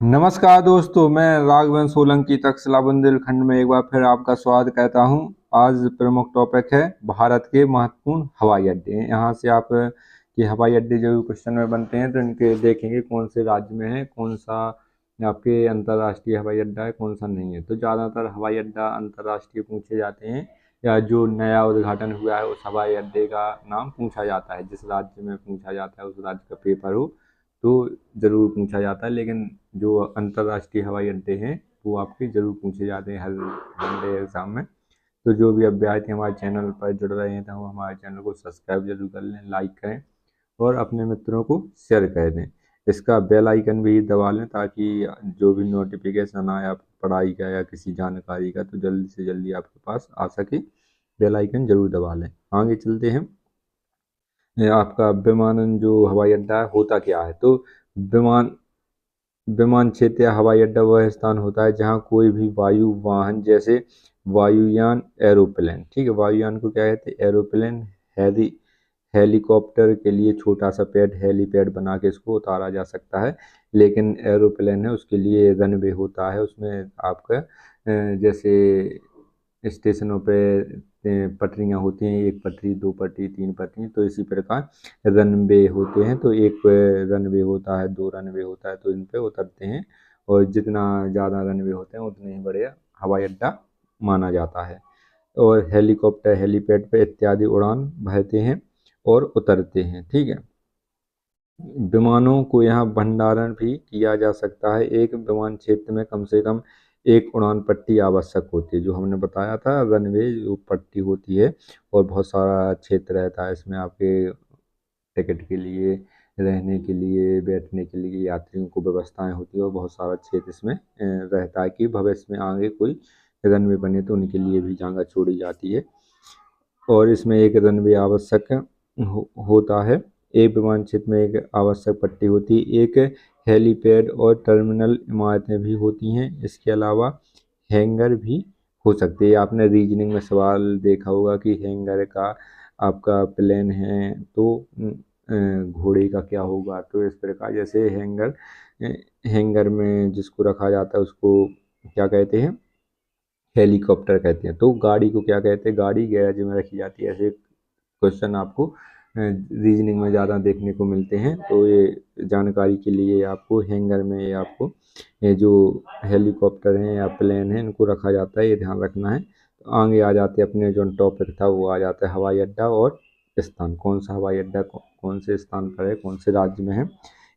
नमस्कार दोस्तों, मैं राघवन सोलंकी तक्षशिला बुंदेलखंड में एक बार फिर आपका स्वागत कहता हूं। आज प्रमुख टॉपिक है भारत के महत्वपूर्ण हवाई अड्डे। यहाँ से आप के हवाई अड्डे जो क्वेश्चन में बनते हैं तो इनके देखेंगे कौन से राज्य में है, कौन सा आपके अंतर्राष्ट्रीय हवाई अड्डा है, कौन सा नहीं है। तो ज़्यादातर हवाई अड्डा अंतर्राष्ट्रीय पूछे जाते हैं या जो नया उद्घाटन हुआ है उस हवाई अड्डे का नाम पूछा जाता है। जिस राज्य में पूछा जाता है उस राज्य का पेपर हो तो ज़रूर पूछा जाता है, लेकिन जो अंतर्राष्ट्रीय हवाई अड्डे हैं वो आपके ज़रूर पूछे जाते हैं हर वनडे एग्ज़ाम में। तो जो भी अभ्यर्थी हमारे चैनल पर जुड़ रहे हैं तो वो हमारे चैनल को सब्सक्राइब जरूर कर लें, लाइक करें और अपने मित्रों को शेयर कर दें। इसका बेल आइकन भी दबा लें ताकि जो भी नोटिफिकेशन आए आप पढ़ाई का या किसी जानकारी का तो जल्दी से जल्दी आपके पास आ सके। बेल आइकन जरूर दबा लें। आगे चलते हैं। आपका विमानन जो हवाई अड्डा है होता क्या है। तो विमान विमान क्षेत्र या हवाई अड्डा वह स्थान होता है जहां कोई भी वायु वाहन जैसे वायुयान, एरोप्लेन, ठीक है, वायुयान को क्या कहते हैं, एरोप्लेन, हेली हेलीकॉप्टर के लिए छोटा सा पैड हेलीपैड बना के इसको उतारा जा सकता है। लेकिन एरोप्लेन है उसके लिए रनवे होता है, उसमें आपका जैसे स्टेशनों पे पटरियाँ होती हैं, एक पटरी, दो पटरी, तीन पटरी, तो इसी प्रकार रनवे होते हैं। तो एक रनवे होता है, दो रनवे होता है, तो इन पे उतरते हैं और जितना ज़्यादा रनवे होते हैं उतने ही बड़े हवाई अड्डा माना जाता है। और हेलीकॉप्टर हेलीपैड पे इत्यादि उड़ान भरते हैं और उतरते हैं, ठीक है। विमानों को यहाँ भंडारण भी किया जा सकता है। एक विमान क्षेत्र में कम से कम एक उड़ान पट्टी आवश्यक होती है, जो हमने बताया था रनवे जो पट्टी होती है, और बहुत सारा क्षेत्र रहता है इसमें आपके टिकट के लिए, रहने के लिए, बैठने के लिए यात्रियों को व्यवस्थाएं होती है और बहुत सारा क्षेत्र इसमें रहता है कि भविष्य में आगे कोई रनवे बने तो उनके लिए भी जगह छोड़ी जाती है और इसमें एक रनवे आवश्यक होता है। एक विमान क्षेत्र में एक आवश्यक पट्टी होती है। एक हेलीपैड और टर्मिनल इमारतें भी होती हैं। इसके अलावा हैंगर भी हो सकते हैं। आपने रीजनिंग में सवाल देखा होगा कि हैंगर का आपका प्लेन है तो घोड़े का क्या होगा। तो इस प्रकार जैसे हैंगर में जिसको रखा जाता है उसको क्या कहते हैं, हेलीकॉप्टर कहते हैं। तो गाड़ी को क्या कहते हैं, गाड़ी गैराज में रखी जाती है। ऐसे क्वेश्चन आपको रीजनिंग में ज़्यादा देखने को मिलते हैं। तो ये जानकारी के लिए आपको हैंगर में ये आपको ये जो हेलीकॉप्टर हैं या प्लेन हैं इनको रखा जाता है, ये ध्यान रखना है। तो आगे आ जाते हैं अपने जो टॉपिक था वो आ जाता है हवाई अड्डा और स्थान। कौन सा हवाई अड्डा कौन से स्थान पर है, कौन से राज्य में है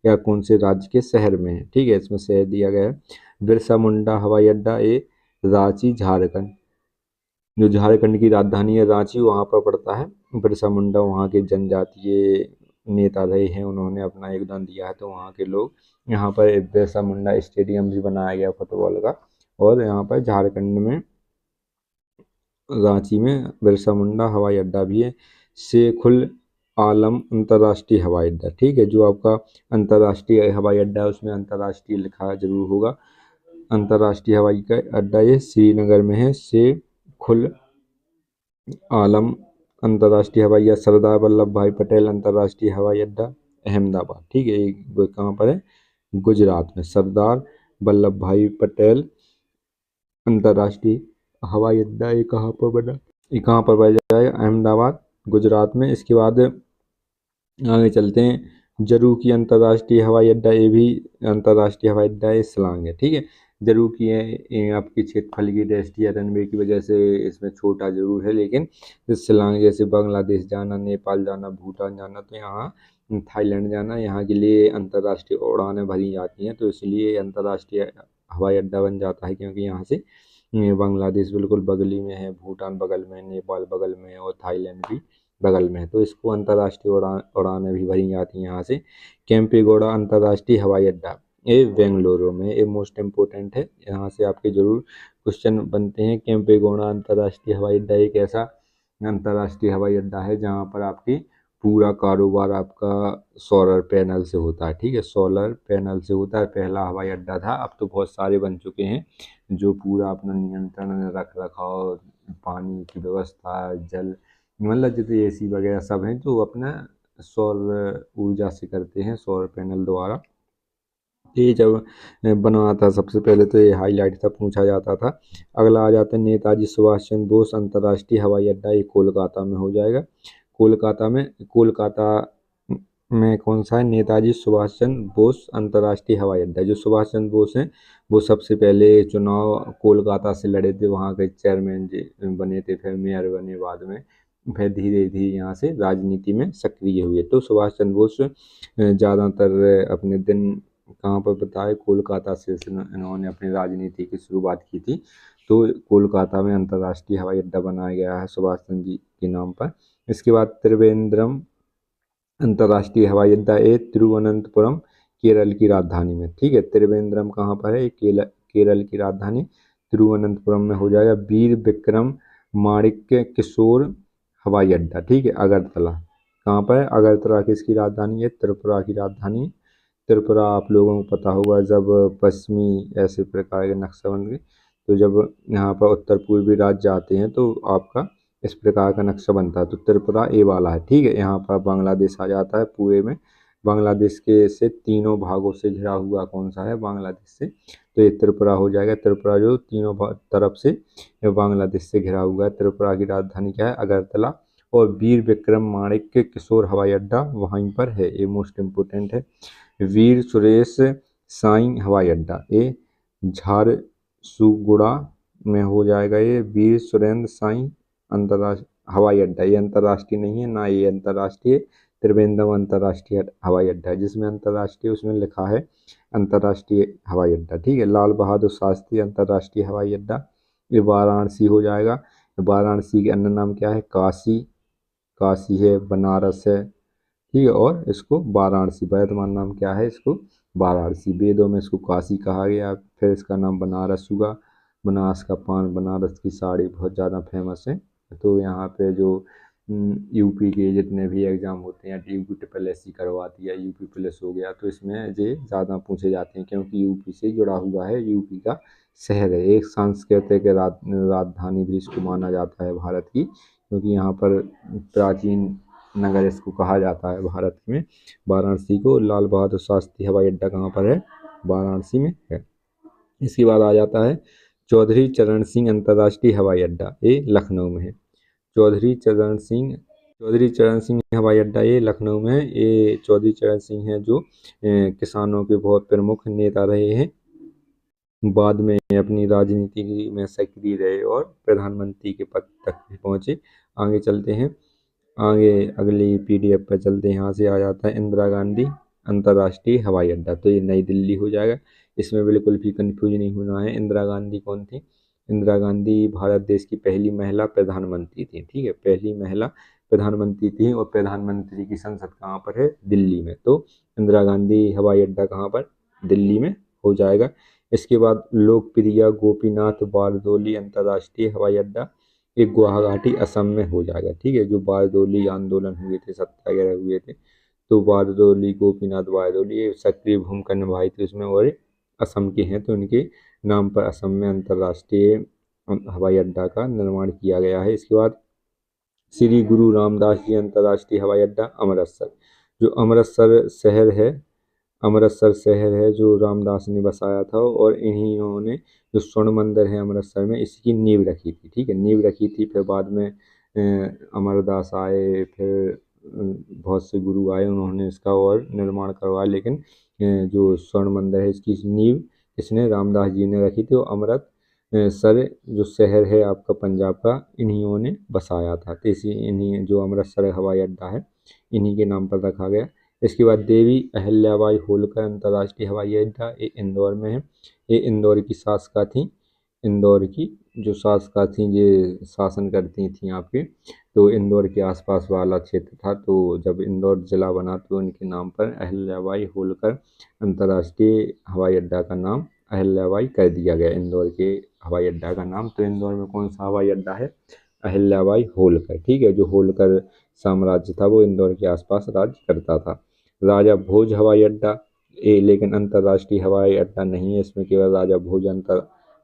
या कौन से राज्य के शहर में है, ठीक है। इसमें शहर दिया गया है बिरसा मुंडा हवाई अड्डा, ये रांची झारखंड, जो झारखंड की राजधानी है रांची वहाँ पर पड़ता है। बिरसा मुंडा वहाँ के जनजातीय नेता रहे हैं, उन्होंने अपना योगदान दिया है, तो वहाँ के लोग यहाँ पर बिरसा मुंडा स्टेडियम भी बनाया गया फुटबॉल का। और यहाँ पर झारखंड में रांची में बिरसा मुंडा हवाई अड्डा भी है। शेखुल आलम अंतर्राष्ट्रीय हवाई अड्डा, ठीक है, जो आपका अंतर्राष्ट्रीय हवाई अड्डा है उसमें अंतर्राष्ट्रीय लिखा जरूर होगा। अंतर्राष्ट्रीय हवाई का अड्डा ये श्रीनगर में है। शेखुल आलम अंतर्राष्ट्रीय हवाई अड्डा, सरदार वल्लभ भाई पटेल अंतर्राष्ट्रीय हवाई अड्डा अहमदाबाद, ठीक है, ये कहाँ पर है, गुजरात में। सरदार वल्लभ भाई पटेल अंतर्राष्ट्रीय हवाई अड्डा ये कहाँ पर बना, ये कहाँ पर बन जाएगा, अहमदाबाद, गुजरात में। इसके बाद आगे चलते हैं। जरू की अंतर्राष्ट्रीय हवाई अड्डा, ये भी अंतर्राष्ट्रीय हवाई अड्डा है, शिलांग है, ठीक है। जरू की है ये आपकी क्षेत्रफल की दृष्टि या रनवे की वजह से इसमें छोटा जरूर है, लेकिन शिलांग जैसे बांग्लादेश जाना, नेपाल जाना, भूटान जाना, तो यहाँ थाईलैंड जाना, यहाँ के लिए अंतर्राष्ट्रीय उड़ानें भरी जाती हैं, तो इसलिए अंतर्राष्ट्रीय हवाई अड्डा बन जाता है, क्योंकि यहाँ से बांग्लादेश बिल्कुल बगल ही में है, भूटान बगल में, नेपाल बगल में और थाईलैंड भी बगल में है, तो इसको अंतर्राष्ट्रीय उड़ानें भी भरी जाती हैं यहाँ से। केम्पेगौड़ा अंतर्राष्ट्रीय हवाई अड्डा, ये बेंगलुरु में, ये मोस्ट इम्पोर्टेंट है, यहाँ से आपके जरूर क्वेश्चन बनते हैं। केम्पेगौड़ा अंतर्राष्ट्रीय हवाई अड्डा एक ऐसा अंतर्राष्ट्रीय हवाई अड्डा है जहाँ पर आपकी पूरा कारोबार आपका सोलर पैनल से होता है, ठीक है, सोलर पैनल से होता है। पहला हवाई अड्डा था, अब तो बहुत सारे बन चुके हैं जो पूरा अपना नियंत्रण, रख रखाव, पानी की व्यवस्था, जल, मतलब जितने एसी वगैरह सब हैं जो अपना सौर ऊर्जा से करते हैं, सौर पैनल द्वारा। ये जब बना था सबसे पहले तो ये हाईलाइट था, पूछा जाता था। अगला आ जाता है नेताजी सुभाष चंद्र बोस अंतर्राष्ट्रीय हवाई अड्डा, ये कोलकाता में हो जाएगा। कोलकाता में कौन सा है? नेताजी सुभाष चंद्र बोस अंतर्राष्ट्रीय हवाई अड्डा। जो सुभाष चंद्र बोस हैं वो सबसे पहले चुनाव कोलकाता से लड़े थे, वहाँ के चेयरमैन जी बने थे, फिर मेयर बने बाद में, फिर धीरे धीरे यहाँ से राजनीति में सक्रिय हुए। तो सुभाष चंद्र बोस ज़्यादातर अपने दिन कहाँ पर बिताए? कोलकाता से इन्होंने अपनी राजनीति की शुरुआत की थी। तो कोलकाता में अंतर्राष्ट्रीय हवाई अड्डा बनाया गया है सुभाष चंद्र जी के नाम पर। इसके बाद त्रिवेंद्रम अंतर्राष्ट्रीय हवाई अड्डा, ए तिरुवनंतपुरम केरल की राजधानी में। ठीक है, त्रिवेंद्रम कहाँ पर है? केरल की राजधानी तिरुवनंतपुरम में हो जाएगा। वीर विक्रम माणिक्य किशोर हवाई अड्डा, ठीक है, अगरतला। कहाँ पर है? अगरतला किसकी राजधानी है? त्रिपुरा की राजधानी। त्रिपुरा आप लोगों को पता होगा, जब पश्चिमी ऐसे प्रकार के नक्शेबंदी, तो जब यहाँ पर उत्तर पूर्वी राज्य आते हैं तो आपका इस प्रकार का नक्शा बनता है। तो त्रिपुरा ए वाला है, ठीक है। यहाँ पर बांग्लादेश आ जाता है पूरे में। बांग्लादेश के से तीनों भागों से घिरा हुआ कौन सा है? बांग्लादेश से। तो ये त्रिपुरा हो जाएगा। त्रिपुरा जो तीनों तरफ से बांग्लादेश से घिरा हुआ है। त्रिपुरा की राजधानी क्या है? अगरतला। और वीर विक्रम माणिक्य किशोर हवाई अड्डा वहीं पर है, ये मोस्ट इम्पोर्टेंट है। वीर सुरेश साई हवाई अड्डा, ये झारसुगुड़ा में हो जाएगा। ये वीर सुरेंद्र साई अंतर्राष्ट्रीय हवाई अड्डा, ये अंतर्राष्ट्रीय नहीं है ना, ये अंतर्राष्ट्रीय त्रिवेंद्रम अंतर्राष्ट्रीय हवाई अड्डा है। जिसमें अंतर्राष्ट्रीय उसमें लिखा है अंतर्राष्ट्रीय हवाई अड्डा, ठीक है। लाल बहादुर शास्त्री अंतर्राष्ट्रीय हवाई अड्डा, ये वाराणसी हो जाएगा। वाराणसी के अन्य नाम क्या है? काशी, काशी है, बनारस है, ठीक है। और इसको वाराणसी, वर्तमान नाम क्या है? इसको वाराणसी। वेदों में इसको काशी कहा गया। फिर इसका नाम बनारस हुआ। बनारस का पान, बनारस की साड़ी बहुत ज़्यादा फेमस है। तो यहाँ पे जो यूपी के जितने भी एग्ज़ाम होते हैं, यूपी ट्रिपल एस सी करवाती है, यूपी पुलिस हो गया, तो इसमें ये ज़्यादा पूछे जाते हैं क्योंकि यूपी से जुड़ा हुआ है, यूपी का शहर है। एक सांस्कृतिक राजधानी भी इसको माना जाता है भारत की, क्योंकि यहाँ पर प्राचीन नगर इसको कहा जाता है भारत में, वाराणसी को। लाल बहादुर शास्त्री हवाई अड्डा कहाँ पर है? वाराणसी में है। इसके बाद आ जाता है चौधरी चरण सिंह अंतर्राष्ट्रीय हवाई अड्डा, ये लखनऊ में है। चौधरी चरण सिंह हवाई अड्डा ये लखनऊ में है। ये चौधरी चरण सिंह हैं जो किसानों के बहुत प्रमुख नेता रहे हैं। बाद में अपनी राजनीति में सक्रिय रहे और प्रधानमंत्री के पद तक भी पहुंचे। आगे चलते हैं, आगे अगली पीडीएफ पर चलते हैं। यहाँ से आ जाता है इंदिरा गांधी अंतर्राष्ट्रीय हवाई अड्डा, तो ये नई दिल्ली हो जाएगा। इसमें बिल्कुल भी कंफ्यूज नहीं होना है। इंदिरा गांधी कौन थी? इंदिरा गांधी भारत देश की पहली महिला प्रधानमंत्री थी, ठीक है, पहली महिला प्रधानमंत्री थी। और प्रधानमंत्री की संसद कहाँ पर है? दिल्ली में। तो इंदिरा गांधी हवाई अड्डा कहाँ पर? दिल्ली में हो जाएगा। इसके बाद लोकप्रिय गोपीनाथ बारदोली अंतर्राष्ट्रीय हवाई अड्डा, एक गुवाहाटी असम में हो जाएगा, ठीक है। जो बारदोली आंदोलन हुए थे, सत्याग्रह हुए थे, तो बारदोली, गोपीनाथ बारदोली ये सक्रिय भूमिका निभाई थी उसमें, और असम के हैं, तो इनके नाम पर असम में अंतर्राष्ट्रीय हवाई अड्डा का निर्माण किया गया है। इसके बाद श्री गुरु रामदास जी अंतर्राष्ट्रीय हवाई अड्डा अमृतसर, जो अमृतसर शहर है जो रामदास ने बसाया था, और इन्हीं जो स्वर्ण मंदिर है अमृतसर में, इसकी नींव रखी थी, ठीक है, नींव रखी थी। फिर बाद में अमरदास आए, फिर बहुत से गुरु आए, उन्होंने इसका और निर्माण करवाया, लेकिन जो स्वर्ण मंदिर है इसकी नींव इसने रामदास जी ने रखी थी। और अमृतसर जो शहर है आपका पंजाब का, इन्हीं ने बसाया था, तो इन्हीं जो अमृतसर हवाई अड्डा है इन्हीं के नाम पर रखा गया। इसके बाद देवी अहिल्याबाई होलकर अंतर्राष्ट्रीय हवाई अड्डा, ये इंदौर में है। ये इंदौर की शासका थी, इंदौर की जो शासका थी, ये शासन करती थी आपके, तो इंदौर के आसपास वाला क्षेत्र था। तो जब इंदौर जिला बना तो इनके नाम पर अहिल्याबाई होलकर अंतर्राष्ट्रीय हवाई अड्डा का नाम अहिल्याबाई कर दिया गया, इंदौर के हवाई अड्डा का नाम। तो इंदौर में कौन सा हवाई अड्डा है? अहिल्याबाई होलकर, ठीक है। जो होलकर साम्राज्य था वो इंदौर के आसपास राज करता था। राजा भोज हवाई अड्डा, ये लेकिन अंतर्राष्ट्रीय हवाई अड्डा नहीं है, इसमें केवल राजा भोज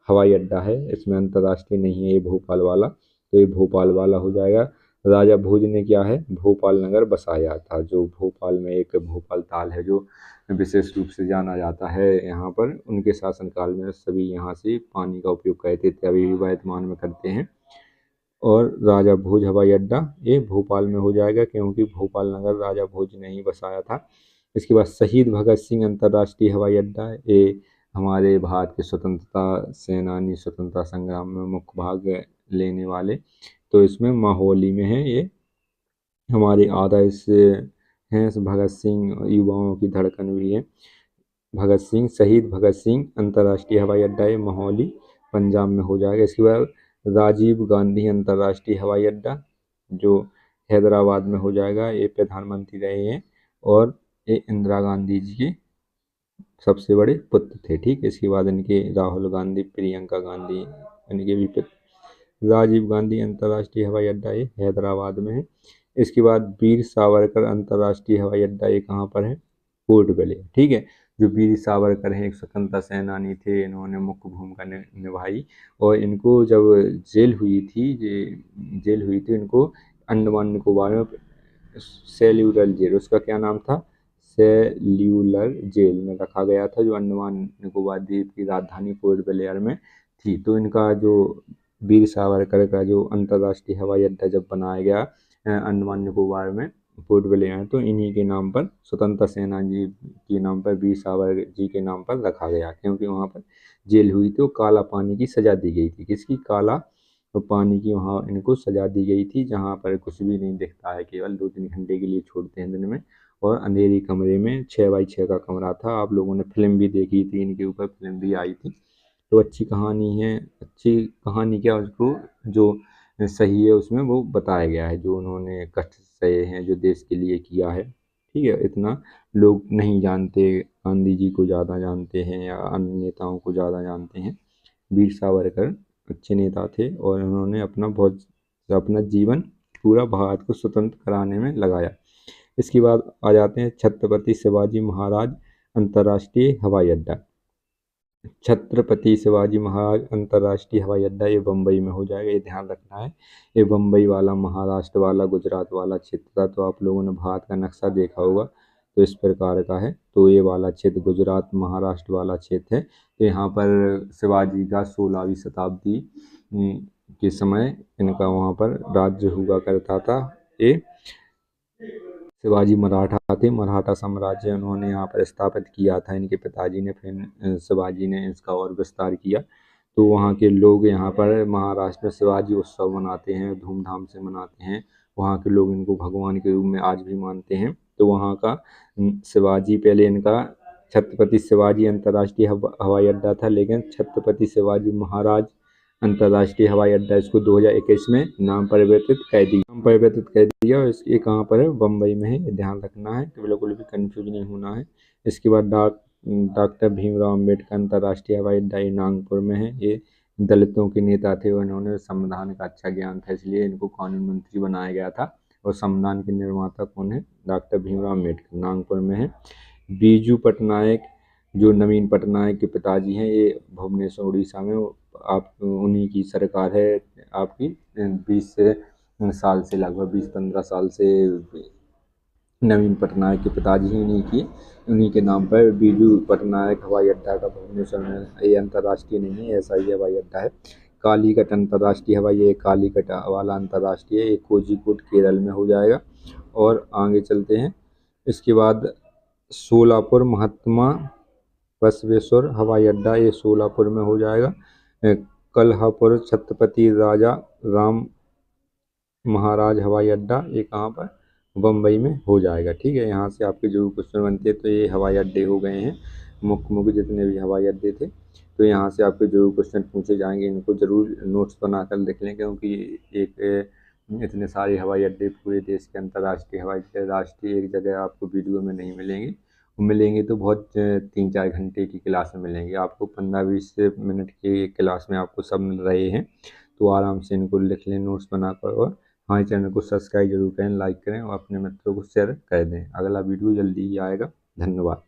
हवाई अड्डा है, इसमें अंतर्राष्ट्रीय नहीं है, ये भोपाल वाला, तो ये भोपाल वाला हो जाएगा। राजा भोज ने क्या है? भोपाल नगर बसाया था, जो भोपाल में एक भोपाल ताल है जो विशेष रूप से जाना जाता है। यहाँ पर उनके शासनकाल में सभी यहाँ से पानी का उपयोग करते थे, अभी भी वर्तमान में करते हैं। और राजा भोज हवाई अड्डा ये भोपाल में हो जाएगा, क्योंकि भोपाल नगर राजा भोज ने ही बसाया था। इसके बाद शहीद भगत सिंह अंतर्राष्ट्रीय हवाई अड्डा, ये हमारे भारत के स्वतंत्रता सेनानी, स्वतंत्रता संग्राम में मुख्य भाग लेने वाले, तो इसमें माहौली में है। ये हमारे आदर्श हैं भगत सिंह, युवाओं की धड़कन भी है। भगत सिंह, शहीद भगत सिंह अंतर्राष्ट्रीय हवाई अड्डा ये माहौली पंजाब में हो जाएगा। इसके बाद राजीव गांधी अंतर्राष्ट्रीय हवाई अड्डा जो हैदराबाद में हो जाएगा, ये प्रधानमंत्री रहे हैं और ये इंदिरा गांधी जी के सबसे बड़े पुत्र थे। ठीक है, इसके बाद इनके राहुल गांधी, प्रियंका गांधी, इनके भी राजीव गांधी अंतर्राष्ट्रीय हवाई अड्डा ये हैदराबाद में है। इसके बाद वीर सावरकर अंतर्राष्ट्रीय हवाई अड्डा ये कहाँ पर है? Port Blair. ठीक है, जो वीर सावरकर हैं एक स्वतंत्रता सेनानी थे, इन्होंने मुख्य भूमिका निभाई और इनको जब जेल हुई थी इनको अंडमान निकोबार में सेल्यूलर जेल, उसका क्या नाम था? सेल्यूलर जेल में रखा गया था, जो अंडमान निकोबार द्वीप की राजधानी पोर्ट ब्लेयर में थी। तो इनका जो वीर सावरकर का जो अंतर्राष्ट्रीय हवाई अड्डा जब बनाया गया अंडमान निकोबार में पोर्ट ब्लेयर, तो इन्हीं के नाम पर, स्वतंत्रता सेनानी के नाम पर, वीर सावरकर जी के नाम पर रखा गया, क्योंकि वहाँ पर जेल हुई थी। काला पानी की सजा दी गई थी। किसकी? काला पानी की वहाँ इनको सजा दी गई थी, जहाँ पर कुछ भी नहीं दिखता है, केवल 2-3 घंटे के लिए छोड़ते हैं दिन में, और अंधेरी कमरे में 6x6 का कमरा था। आप लोगों ने फिल्म भी देखी थी, इनके ऊपर फिल्म भी आई थी। तो अच्छी कहानी है। अच्छी कहानी क्या, उसको जो सही है उसमें वो बताया गया है, जो उन्होंने कष्ट सहे हैं, जो देश के लिए किया है। ठीक है, इतना लोग नहीं जानते, गांधी जी को ज़्यादा जानते हैं या अन्य नेताओं को ज़्यादा जानते हैं। वीर सावरकर अच्छे नेता थे और उन्होंने अपना जीवन पूरा भारत को स्वतंत्र कराने में लगाया। इसके बाद आ जाते हैं छत्रपति शिवाजी महाराज अंतर्राष्ट्रीय हवाई अड्डा। छत्रपति शिवाजी महाराज अंतर्राष्ट्रीय हवाई अड्डा ये बम्बई में हो जाएगा, ये ध्यान रखना है। ये बम्बई वाला, महाराष्ट्र वाला, गुजरात वाला क्षेत्र था। तो आप लोगों ने भारत का नक्शा देखा होगा, तो इस प्रकार का है। तो ये वाला क्षेत्र गुजरात महाराष्ट्र वाला क्षेत्र है। तो यहाँ पर शिवाजी का 16वीं शताब्दी के समय इनका वहाँ पर राज्य हुआ करता था। ये शिवाजी मराठा थे, मराठा साम्राज्य उन्होंने यहाँ पर स्थापित किया था इनके पिताजी ने, फिर शिवाजी ने इसका और विस्तार किया। तो वहाँ के लोग यहाँ पर महाराष्ट्र में शिवाजी उत्सव मनाते हैं, धूमधाम से मनाते हैं। वहाँ के लोग इनको भगवान के रूप में आज भी मानते हैं। तो वहाँ का शिवाजी, पहले इनका छत्रपति शिवाजी अंतर्राष्ट्रीय हवाई अड्डा था, लेकिन छत्रपति शिवाजी महाराज अंतर्राष्ट्रीय हवाई अड्डा इसको 2021 में नाम परिवर्तित कर दिया। और ये कहाँ पर है? बम्बई में है, ध्यान रखना है, तो बिल्कुल भी कंफ्यूज नहीं होना है। इसके बाद डॉक्टर भीमराव अम्बेडकर अंतर्राष्ट्रीय हवाई अड्डा ये नागपुर में है। ये दलितों के नेता थे और इन्होंने संविधान का अच्छा ज्ञान था, इसलिए इनको कानून मंत्री बनाया गया था। और संविधान के निर्माता कौन है? डॉक्टर भीमराव अम्बेडकर, नागपुर में है। बीजू पटनायक, जो नवीन पटनायक के पिताजी हैं, ये भुवनेश्वर उड़ीसा में, आप उन्हीं की सरकार है आपकी 20 साल से, लगभग 20-15 साल से नवीन पटनायक के पिताजी ही उन्हीं के नाम पर बीजू पटनायक हवाई अड्डा का भुवनेश्वर में, ये अंतर्राष्ट्रीय नहीं है, ऐसा ही हवाई अड्डा है। कालीकट अंतर्राष्ट्रीय हवाई, कालीकट वाला अंतर्राष्ट्रीय, एक कोझिकोड केरल में हो जाएगा। और आगे चलते हैं। इसके बाद सोलापुर महात्मा बसवेश्वर हवाई अड्डा, ये सोलापुर में हो जाएगा। कल्हापुर छत्रपति राजा राम महाराज हवाई अड्डा, ये कहाँ पर? बम्बई में हो जाएगा। ठीक है, यहाँ से आपके जो क्वेश्चन बनते हैं, तो ये हवाई अड्डे हो गए हैं, मुख्य जितने भी हवाई अड्डे थे। तो यहाँ से आपके जो क्वेश्चन पूछे जाएंगे, इनको जरूर नोट्स बनाकर लिख लें, क्योंकि इतने सारे हवाई अड्डे पूरे देश के अंतर्राष्ट्रीय हवाई अड्डे, राष्ट्रीय एक जगह आपको वीडियो में नहीं मिलेंगे। मिलेंगे तो बहुत 3-4 घंटे की क्लास में मिलेंगे आपको, 15-20 मिनट की क्लास में आपको सब मिल रहे हैं। तो आराम से इनको लिख लें नोट्स बनाकर, और हमारे चैनल को सब्सक्राइब जरूर करें, लाइक करें और अपने मित्रों को शेयर कर दें। अगला वीडियो जल्दी ही आएगा। धन्यवाद।